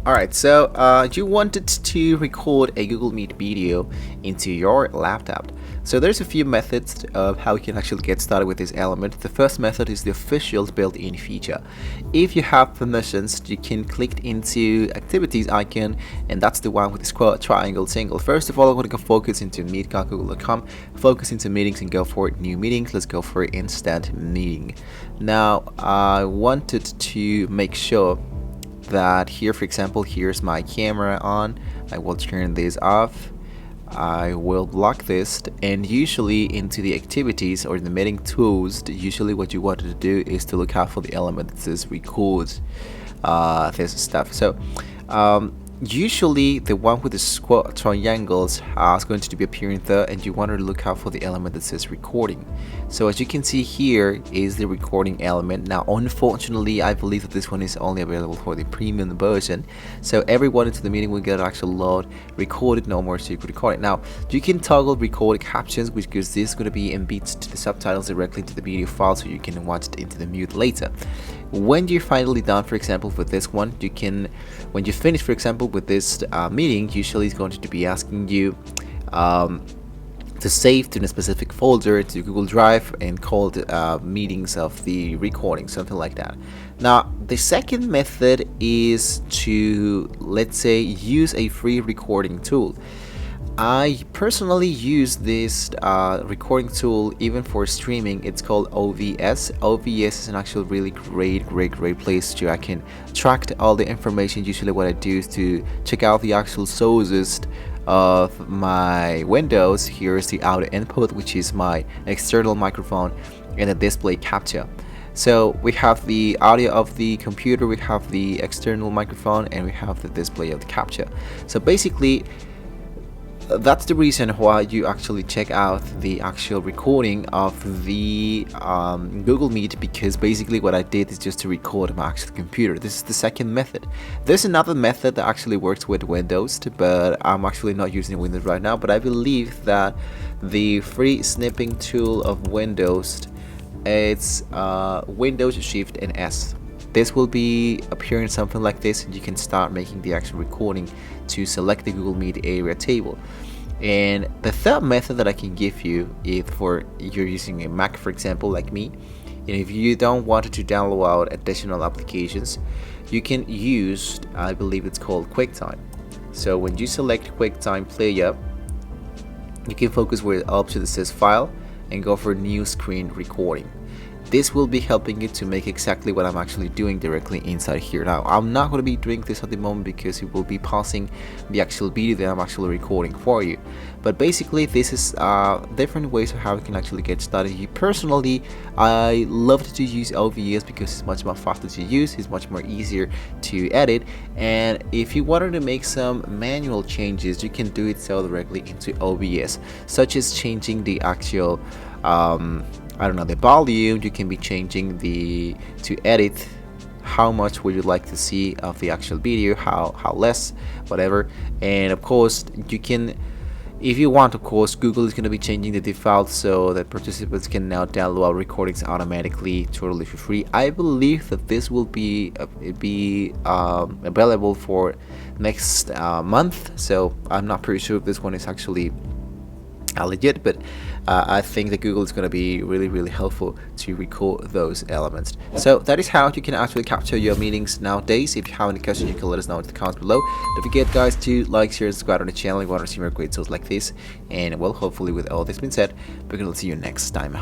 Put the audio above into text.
Alright, so you wanted to record a Google Meet video into your laptop. So there's a few methods of how you can actually get started with this element. The first method is the official built-in feature. If you have permissions, you can click into activities icon, and that's the one with the square, triangle, single. First of all, I'm going to go focus into meet.google.com, focus into meetings and go for new meetings. Let's go for instant meeting. Now, I wanted to make sure that here, for example, here's my camera on. I will turn this off. I will block this, and usually into the activities or the meeting tools, usually what you want to do is to look out for the element that says record this stuff. So usually the one with the square triangles is going to be appearing there, and you want to look out for the element that says recording. So as you can see, here is the recording element. Now unfortunately, I believe that this one is only available for the premium version, so everyone into the meeting will get actual load recorded, no more secret recording. Now you can toggle record captions, because this is going to be embedded to the subtitles directly into the video file, so you can watch it into the mute later. When you're finally done, for example, with this one, you can, when you finish, for example, with this meeting, usually it's going to be asking you to save to a specific folder, to Google Drive, and call meetings of the recording, something like that. Now the second method is to, let's say, use a free recording tool. I personally use this recording tool even for streaming. It's called OBS. OBS is an actual really great place to I can track all the information. Usually what I do is to check out the actual sources of my Windows. Here's the audio input, which is my external microphone, and the display capture. So we have the audio of the computer, we have the external microphone, and we have the display of the capture. So basically, that's the reason why you actually check out the actual recording of the Google Meet, because basically what I did is just to record my actual computer. This is the second method. There's another method that actually works with Windows, but I'm actually not using Windows right now. But I believe that the free snipping tool of Windows, it's Windows Shift and S. This will be appearing something like this, and you can start making the actual recording to select the Google Meet area table. And the third method that I can give you, if for you're using a Mac, for example, like me, and if you don't want to download additional applications, you can use, I believe it's called QuickTime. So when you select QuickTime Player, you can focus where the option that says File and go for New Screen Recording. This will be helping you to make exactly what I'm actually doing directly inside here. Now, I'm not going to be doing this at the moment because it will be pausing the actual video that I'm actually recording for you. But basically, this is different ways of how you can actually get started. Personally, I love to use OBS because it's much more faster to use, it's much more easier to edit, and if you wanted to make some manual changes, you can do it so directly into OBS, such as changing the actual I don't know, the volume. You can be changing to edit how much would you like to see of the actual video, how less, whatever. And of course you can, if you want, of course, Google is going to be changing the default so that participants can now download recordings automatically, totally for free. I believe that this will be available for next month, so I'm not pretty sure if this one is actually legit, but I think that Google is going to be really helpful to record those elements. So that is how you can actually capture your meetings nowadays. If you have any questions, you can let us know in the comments below. Don't forget, guys, to like, share, and subscribe on the channel if you want to see more great tools like this. And well, hopefully with all this being said, we're going to see you next time.